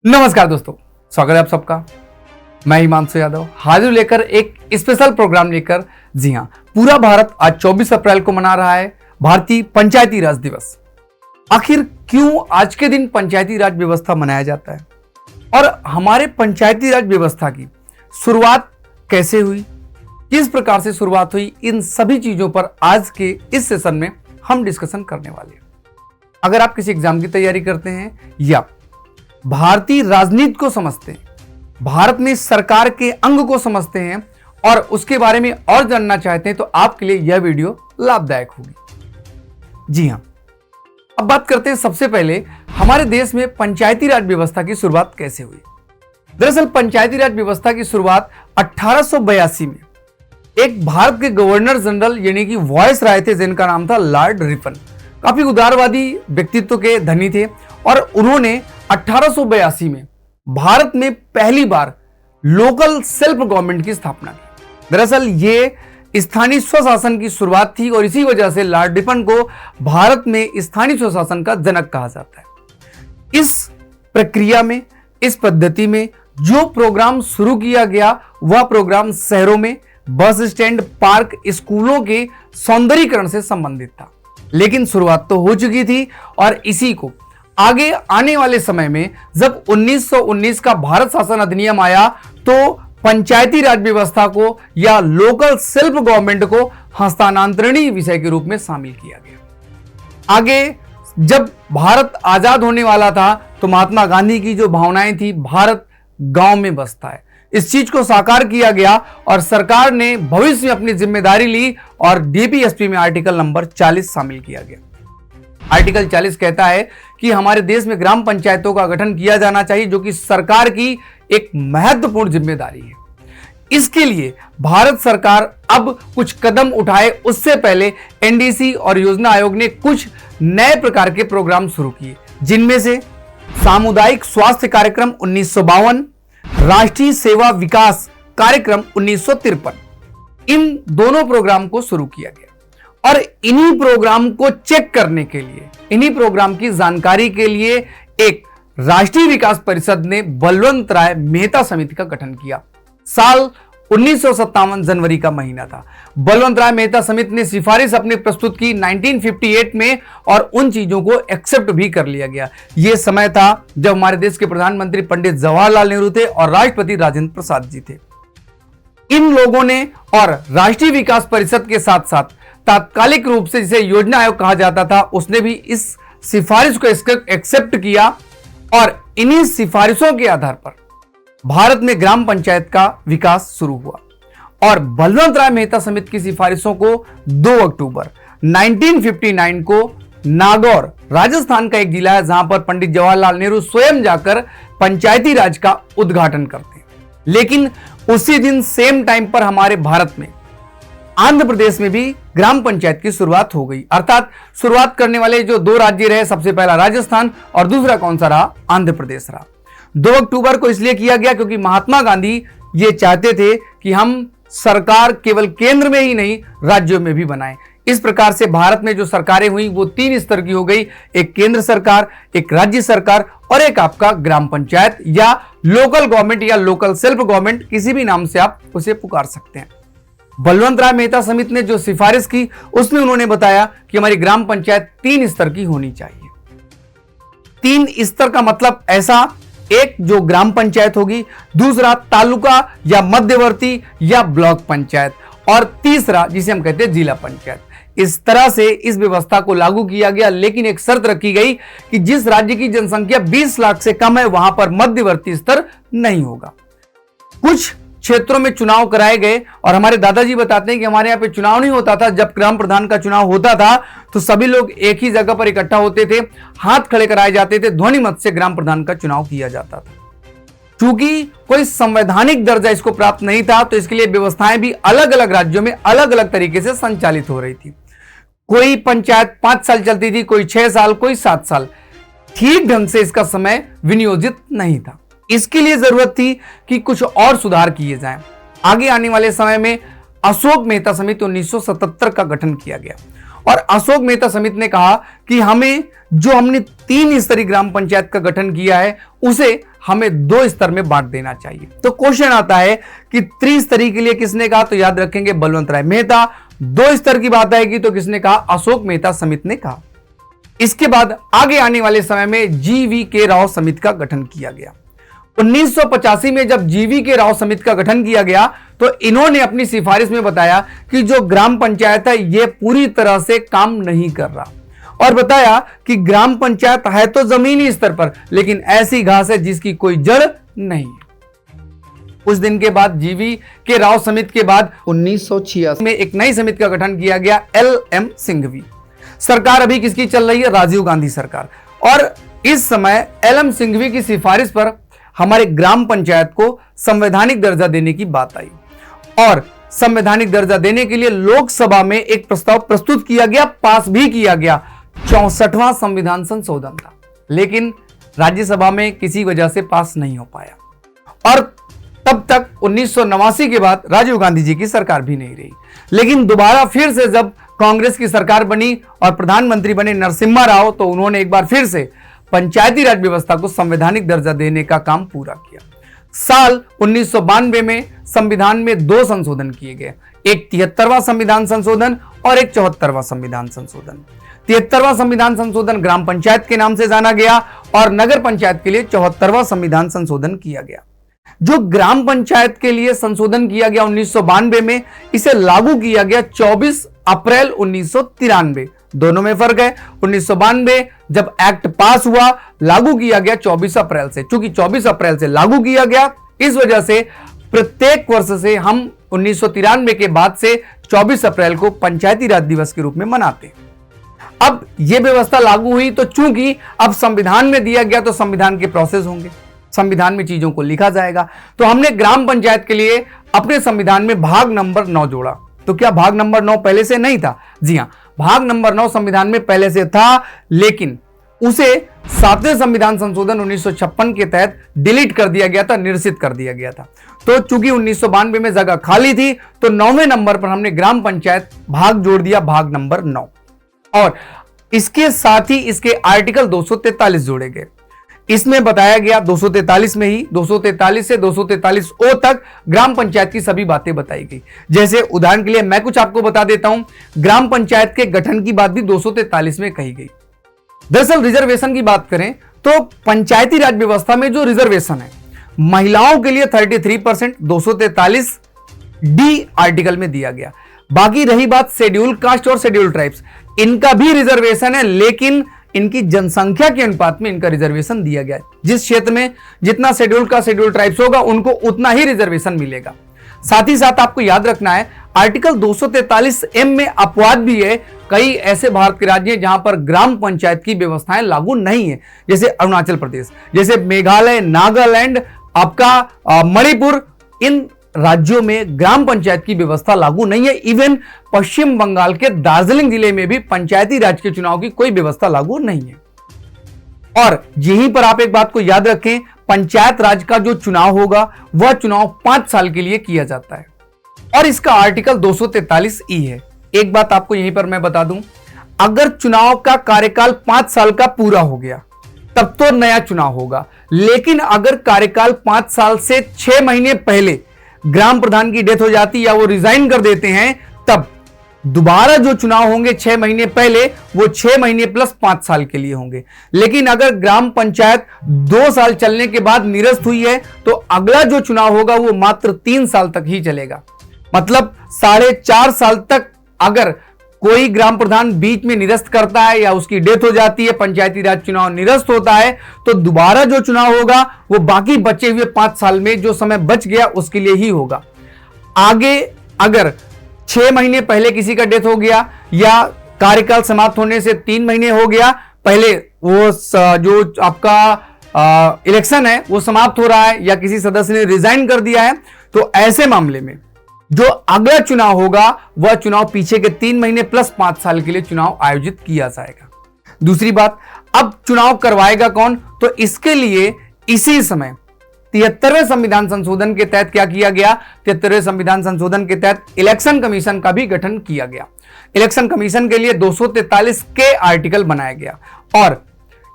नमस्कार दोस्तों, स्वागत है आप सबका। मैं हिमांशु यादव हाजिर लेकर एक स्पेशल प्रोग्राम लेकर। जी हां, पूरा भारत आज 24 अप्रैल को मना रहा है भारतीय पंचायती राज दिवस। आखिर क्यों आज के दिन पंचायती राज व्यवस्था मनाया जाता है और हमारे पंचायती राज व्यवस्था की शुरुआत कैसे हुई, किस प्रकार से शुरुआत हुई, इन सभी चीजों पर आज के इस सेशन में हम डिस्कशन करने वाले हैं। अगर आप किसी एग्जाम की तैयारी करते हैं या भारतीय राजनीति को समझते हैं, भारत में सरकार के अंग को समझते हैं और उसके बारे में और जानना चाहते हैं, तो आपके लिए यह वीडियो लाभदायक होगी। जी हां, अब बात करते हैं सबसे पहले हमारे देश में पंचायती राज व्यवस्था की शुरुआत कैसे हुई। दरअसल पंचायती राज व्यवस्था की शुरुआत 1882 में एक भारत के गवर्नर जनरल यानी कि वॉइस राय थे, जिनका नाम था लॉर्ड रिपन। काफी उदारवादी व्यक्तित्व के धनी थे और उन्होंने 1882 में भारत में पहली बार लोकल सेल्फ गवर्नमेंट की स्थापना की। दरअसल ये स्थानीय स्वशासन की शुरुआत थी और इसी वजह से लॉर्ड रिपन को भारत में स्थानीय स्वशासन का जनक कहा जाता है। इस प्रक्रिया में, इस पद्धति में जो प्रोग्राम शुरू किया गया वह प्रोग्राम शहरों में बस स्टैंड, पार्क, स्कूलों के सौंदर्यीकरण से संबंधित था। लेकिन शुरुआत तो हो चुकी थी और इसी को आगे आने वाले समय में जब 1919 का भारत शासन अधिनियम आया तो पंचायती राज व्यवस्था को या लोकल सेल्फ गवर्नमेंट को हस्तांतरणीय विषय के रूप में शामिल किया गया। आगे जब भारत आजाद होने वाला था तो महात्मा गांधी की जो भावनाएं थी, भारत गांव में बसता है, इस चीज को साकार किया गया और सरकार ने भविष्य में अपनी जिम्मेदारी ली और डीपीएसपी में आर्टिकल नंबर 40 शामिल किया गया। आर्टिकल 40 कहता है कि हमारे देश में ग्राम पंचायतों का गठन किया जाना चाहिए, जो कि सरकार की एक महत्वपूर्ण जिम्मेदारी है। इसके लिए भारत सरकार अब कुछ कदम उठाए, उससे पहले एनडीसी और योजना आयोग ने कुछ नए प्रकार के प्रोग्राम शुरू किए, जिनमें से सामुदायिक स्वास्थ्य कार्यक्रम 1952, राष्ट्रीय सेवा विकास कार्यक्रम 1953, इन दोनों प्रोग्राम को शुरू किया गया। और इन्हीं प्रोग्राम को चेक करने के लिए, इन्हीं प्रोग्राम की जानकारी के लिए एक राष्ट्रीय विकास परिषद ने बलवंत राय मेहता समिति का गठन किया। साल 1957 जनवरी का महीना था। बलवंत राय मेहता समिति ने सिफारिश अपनी प्रस्तुत की 1958 में और उन चीजों को एक्सेप्ट भी कर लिया गया। यह समय था जब हमारे देश के प्रधानमंत्री पंडित जवाहरलाल नेहरू थे और राष्ट्रपति राजेंद्र प्रसाद जी थे। इन लोगों ने और राष्ट्रीय विकास परिषद के साथ साथ तात्कालिक रूप से जिसे योजना आयोग कहा जाता था, उसने भी इस सिफारिश को एक्सेप्ट किया और इन्हीं सिफारिशों के आधार पर भारत में ग्राम पंचायत का विकास शुरू हुआ। और बलवंत राय मेहता समिति की सिफारिशों को 2 अक्टूबर 1959 को नागौर, राजस्थान का एक जिला है जहां पर पंडित जवाहरलाल नेहरू स्वयं जाकर पंचायती राज का उद्घाटन करते हैं। लेकिन उसी दिन सेम टाइम पर हमारे भारत में आंध्र प्रदेश में भी ग्राम पंचायत की शुरुआत हो गई। अर्थात शुरुआत करने वाले जो 2 राज्य रहे, सबसे पहला राजस्थान और दूसरा कौन सा रहा, आंध्र प्रदेश रहा। 2 अक्टूबर को इसलिए किया गया क्योंकि महात्मा गांधी ये चाहते थे कि हम सरकार केवल केंद्र में ही नहीं राज्यों में भी बनाएं। इस प्रकार से भारत में जो सरकारें हुई वो 3 स्तर की हो गई, एक केंद्र सरकार, एक राज्य सरकार और एक आपका ग्राम पंचायत या लोकल गवर्नमेंट या लोकल सेल्फ गवर्नमेंट, किसी भी नाम से आप उसे पुकार सकते हैं। बलवंत राय मेहता समिति ने जो सिफारिश की उसमें उन्होंने बताया कि हमारी ग्राम पंचायत 3 स्तर की होनी चाहिए। 3 स्तर का मतलब ऐसा, एक जो ग्राम पंचायत होगी, दूसरा तालुका या मध्यवर्ती या ब्लॉक पंचायत और तीसरा जिसे हम कहते हैं जिला पंचायत। इस तरह से इस व्यवस्था को लागू किया गया। लेकिन एक शर्त रखी गई कि जिस राज्य की जनसंख्या 20 लाख से कम है वहां पर मध्यवर्ती स्तर नहीं होगा। कुछ क्षेत्रों में चुनाव कराए गए और हमारे दादाजी बताते हैं कि हमारे यहाँ पे चुनाव नहीं होता था। जब ग्राम प्रधान का चुनाव होता था तो सभी लोग एक ही जगह पर इकट्ठा होते थे, हाथ खड़े कराए जाते थे, ध्वनि मत से ग्राम प्रधान का चुनाव किया जाता था। क्योंकि कोई संवैधानिक दर्जा इसको प्राप्त नहीं था तो इसके लिए व्यवस्थाएं भी अलग अलग राज्यों में अलग अलग तरीके से संचालित हो रही थी। कोई पंचायत 5 साल चलती थी, कोई 6 साल, कोई 7 साल। ठीक ढंग से इसका समय विनियोजित नहीं था। इसके लिए जरूरत थी कि कुछ और सुधार किए जाएं। आगे आने वाले समय में अशोक मेहता समिति 1977 का गठन किया गया और अशोक मेहता समिति ने कहा कि हमने 3 स्तरीय ग्राम पंचायत का गठन किया है उसे हमें 2 स्तर में बांट देना चाहिए। तो क्वेश्चन आता है कि त्रिस्तरीय के लिए किसने कहा, तो याद रखेंगे बलवंत राय मेहता। 2 स्तर की बात आएगी तो किसने कहा, अशोक मेहता समिति ने कहा। इसके बाद आगे आने वाले समय में GV.K. राव समिति का गठन किया गया। 1985 में जब GV.K. राव समिति का गठन किया गया तो इन्होंने अपनी सिफारिश में बताया कि जो ग्राम पंचायत है यह पूरी तरह से काम नहीं कर रहा, और बताया कि ग्राम पंचायत है तो जमीनी स्तर पर, लेकिन ऐसी घास है जिसकी कोई जड़ नहीं है। उस दिन के बाद GV.K. राव समिति के बाद 1986 में एक नई समिति का गठन किया गया, LM सिंघवी। सरकार अभी किसकी चल रही है, राजीव गांधी सरकार। और इस समय LM सिंघवी की सिफारिश पर हमारे ग्राम पंचायत को संवैधानिक दर्जा देने की बात आई, और संवैधानिक दर्जा देने के लिए लोकसभा में एक प्रस्ताव प्रस्तुत किया गया, पास भी किया गया। 64वां संविधान संशोधन था, लेकिन राज्यसभा में किसी वजह से पास नहीं हो पाया। और तब तक 1989 के बाद राजीव गांधी जी की सरकार भी नहीं रही, लेकिन दोबारा फिर से जब कांग्रेस की सरकार बनी और प्रधानमंत्री बने नरसिम्हा राव, तो उन्होंने एक बार फिर से पंचायती राज व्यवस्था को संवैधानिक दर्जा देने का काम पूरा किया। साल 1992 में संविधान में 2 संशोधन किए गए, एक 73वां संविधान संशोधन और एक 74वां संविधान संशोधन। 73वां संविधान संशोधन ग्राम पंचायत के नाम से जाना गया और नगर पंचायत के लिए 74वां संविधान संशोधन किया गया। जो ग्राम पंचायत के लिए संशोधन किया गया 1992 में, इसे लागू किया गया 24 अप्रैल 1993। दोनों में फर्क है। 1992 जब एक्ट पास हुआ, लागू किया गया 24 अप्रैल से। चूंकि 24 अप्रैल से लागू किया गया, इस वजह से प्रत्येक वर्ष से हम 1993 के बाद से 24 अप्रैल को पंचायती राज दिवस के रूप में मनाते हैं। अब यह व्यवस्था लागू हुई तो चूंकि अब संविधान में दिया गया, तो संविधान के प्रोसेस होंगे, संविधान में चीजों को लिखा जाएगा। तो हमने ग्राम पंचायत के लिए अपने संविधान में भाग नंबर 9 जोड़ा। तो क्या भाग नंबर 9 पहले से नहीं था? जी हां, भाग नंबर 9 संविधान में पहले से था, लेकिन उसे 7वें संविधान संशोधन 1956 के तहत डिलीट कर दिया गया था, निरसित कर दिया गया था। तो चूंकि 1992 में जगह खाली थी, तो 9वें नंबर पर हमने ग्राम पंचायत भाग जोड़ दिया, भाग नंबर 9। और इसके साथ ही इसके आर्टिकल 243 जोड़े गए। इसमें बताया गया 243 में ही 243 से 243 ओ तक ग्राम पंचायत की सभी बातें बताई गई। जैसे उदाहरण के लिए मैं कुछ आपको बता देता हूं, ग्राम पंचायत के गठन की बात भी 243 में कही गई। दरअसल रिजर्वेशन की बात करें तो पंचायती राज व्यवस्था में जो रिजर्वेशन है महिलाओं के लिए 33% 243 डी आर्टिकल में दिया गया। बाकी रही बात शेड्यूल कास्ट और शेड्यूल ट्राइब्स, इनका भी रिजर्वेशन है, लेकिन इनकी जनसंख्या के अनुपात में इनका रिजर्वेशन दिया गया है। जिस क्षेत्र में जितना शेड्यूल का शेड्यूल ट्राइब्स होगा, उनको उतना ही रिजर्वेशन मिलेगा। साथ ही साथ आपको याद रखना है, आर्टिकल 243M में अपवाद भी है। कई ऐसे भारत के राज्य हैं जहां पर ग्राम पंचायत की व्यवस्थाएं लागू नहीं है, जैसे अरुणाचल प्रदेश, जैसे मेघालय, नागालैंड, आपका मणिपुर, इन राज्यों में ग्राम पंचायत की व्यवस्था लागू नहीं है। इवन पश्चिम बंगाल के दार्जिलिंग जिले में भी पंचायती राज के चुनाव की कोई व्यवस्था लागू नहीं है। और यहीं पर आप एक बात को याद रखें, पंचायत राज का जो चुनाव होगा वह चुनाव 5 साल के लिए किया जाता है और इसका आर्टिकल 243E है। एक बात आपको यहीं पर मैं बता दूं, अगर चुनाव का कार्यकाल 5 साल का पूरा हो गया तब तो नया चुनाव होगा, लेकिन अगर कार्यकाल 5 साल से 6 महीने पहले ग्राम प्रधान की डेथ हो जाती या वो रिजाइन कर देते हैं, तब दोबारा जो चुनाव होंगे 6 महीने पहले, वो 6 महीने प्लस 5 साल के लिए होंगे। लेकिन अगर ग्राम पंचायत 2 साल चलने के बाद निरस्त हुई है, तो अगला जो चुनाव होगा वो मात्र 3 साल तक ही चलेगा। मतलब 4.5 साल तक अगर कोई ग्राम प्रधान बीच में निरस्त करता है या उसकी डेथ हो जाती है, पंचायती राज चुनाव निरस्त होता है, तो दोबारा जो चुनाव होगा वो बाकी बचे हुए 5 साल में जो समय बच गया उसके लिए ही होगा। आगे अगर 6 महीने पहले किसी का डेथ हो गया या कार्यकाल समाप्त होने से 3 महीने हो गया, पहले वो जो आपका इलेक्शन है वो समाप्त हो रहा है या किसी सदस्य ने रिजाइन कर दिया है, तो ऐसे मामले में जो अगला चुनाव होगा वह चुनाव पीछे के 3 महीने प्लस 5 साल के लिए चुनाव आयोजित किया जाएगा। दूसरी बात, अब चुनाव करवाएगा कौन? तो इसके लिए इसी समय 73वें संविधान संशोधन के तहत क्या किया गया? 73वें संविधान संशोधन के तहत इलेक्शन कमीशन का भी गठन किया गया। इलेक्शन कमीशन के लिए 243 के आर्टिकल बनाया गया और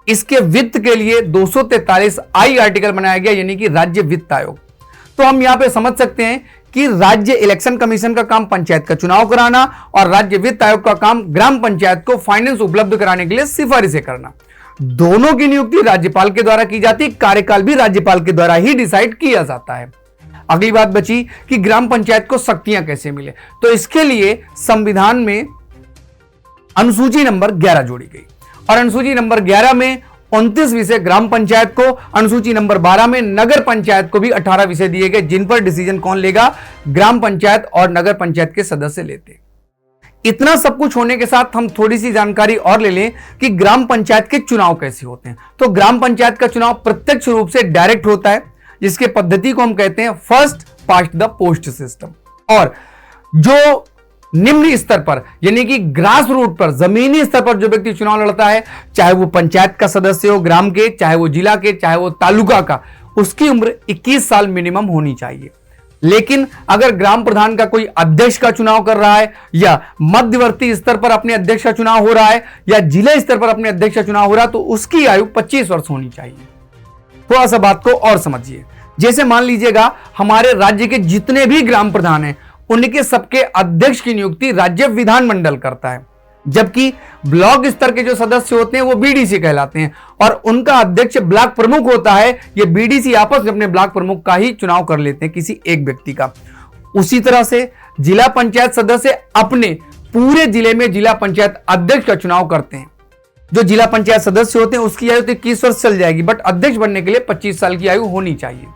इसके वित्त के लिए 243 आई आर्टिकल बनाया गया, यानी कि राज्य वित्त आयोग। तो हम यहां पे समझ सकते हैं कि राज्य इलेक्शन कमीशन का काम पंचायत का चुनाव कराना और राज्य वित्त आयोग का काम ग्राम पंचायत को फाइनेंस उपलब्ध कराने के लिए सिफारिशें करना। दोनों की नियुक्ति राज्यपाल के द्वारा की जाती है, कार्यकाल भी राज्यपाल के द्वारा ही डिसाइड किया जाता है। अगली बात बची कि ग्राम पंचायत को शक्तियां कैसे मिले, तो इसके लिए संविधान में अनुसूची नंबर 11 जोड़ी गई और अनुसूची नंबर 11 में 29 विषय ग्राम पंचायत को, अनुसूची नंबर 12 में नगर पंचायत को भी 18 विषय दिए गए, जिन पर डिसीजन कौन लेगा, ग्राम पंचायत और नगर पंचायत के सदस्य लेते। इतना सब कुछ होने के साथ हम थोड़ी सी जानकारी और ले लें कि ग्राम पंचायत के चुनाव कैसे होते हैं। तो ग्राम पंचायत का चुनाव प्रत्यक्ष रूप से डायरेक्ट होता है, जिसके पद्धति को हम कहते हैं first past the post system. और जो निम्न स्तर पर यानी कि ग्रास रूट पर, जमीनी स्तर पर जो व्यक्ति चुनाव लड़ता है, चाहे वो पंचायत का सदस्य हो ग्राम के, चाहे वो जिला के, चाहे वो तालुका का, उसकी उम्र 21 साल मिनिमम होनी चाहिए। लेकिन अगर ग्राम प्रधान का कोई अध्यक्ष का चुनाव कर रहा है या मध्यवर्ती स्तर पर अपने अध्यक्ष का चुनाव हो रहा है या जिला स्तर पर अपने अध्यक्ष का चुनाव हो रहा है, तो उसकी आयु 25 वर्ष होनी चाहिए। थोड़ा सा बात को और समझिए। जैसे मान लीजिएगा हमारे राज्य के जितने भी ग्राम प्रधान हैं, उनके सबके अध्यक्ष की नियुक्ति राज्य विधानमंडल करता है, जबकि ब्लॉक स्तर के जो सदस्य होते हैं वो बीडीसी कहलाते हैं और उनका अध्यक्ष ब्लॉक प्रमुख होता है। ये बीडीसी आपस में अपने ब्लॉक प्रमुख का ही चुनाव कर लेते हैं, किसी एक व्यक्ति का। उसी तरह से जिला पंचायत सदस्य अपने पूरे जिले में जिला पंचायत अध्यक्ष का चुनाव करते हैं। जो जिला पंचायत सदस्य होते हैं उसकी आयु तो 21 वर्ष चल जाएगी, बट अध्यक्ष बनने के लिए 25 साल की आयु होनी चाहिए।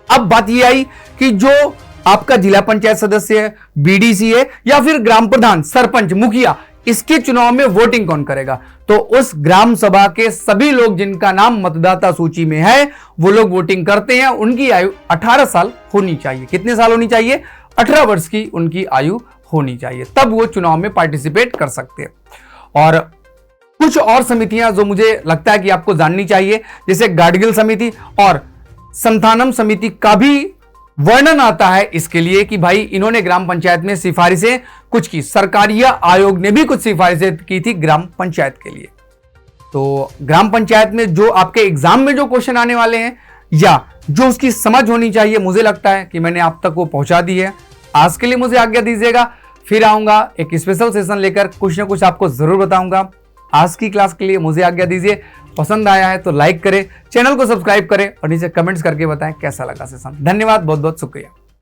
अब बात यह आई कि जो आपका जिला पंचायत सदस्य है, बीडीसी है या फिर ग्राम प्रधान, सरपंच, मुखिया, इसके चुनाव में वोटिंग कौन करेगा? तो उस ग्राम सभा के सभी लोग जिनका नाम मतदाता सूची में है वो लोग वोटिंग करते हैं। उनकी आयु 18 साल होनी चाहिए। कितने साल होनी चाहिए? 18 वर्ष की उनकी आयु होनी चाहिए, तब वो चुनाव में पार्टिसिपेट कर सकते हैं। और कुछ और समितियां जो मुझे लगता है कि आपको जाननी चाहिए, जैसे गाडगिल समिति और संथानम समिति का भी वर्णन आता है इसके लिए कि भाई इन्होंने ग्राम पंचायत में सिफारिशें कुछ की। सरकारिया आयोग ने भी कुछ सिफारिशें की थी ग्राम पंचायत के लिए। तो ग्राम पंचायत में जो आपके एग्जाम में जो क्वेश्चन आने वाले हैं या जो उसकी समझ होनी चाहिए, मुझे लगता है कि मैंने आप तक वो पहुंचा दी है। आज के लिए मुझे आज्ञा दीजिएगा, फिर आऊंगा एक स्पेशल सेशन लेकर, कुछ ना कुछ आपको जरूर बताऊंगा। आज की क्लास के लिए मुझे आज्ञा दीजिए। पसंद आया है तो लाइक करें, चैनल को सब्सक्राइब करें और नीचे कमेंट्स करके बताएं कैसा लगा सेशन। धन्यवाद, बहुत बहुत शुक्रिया।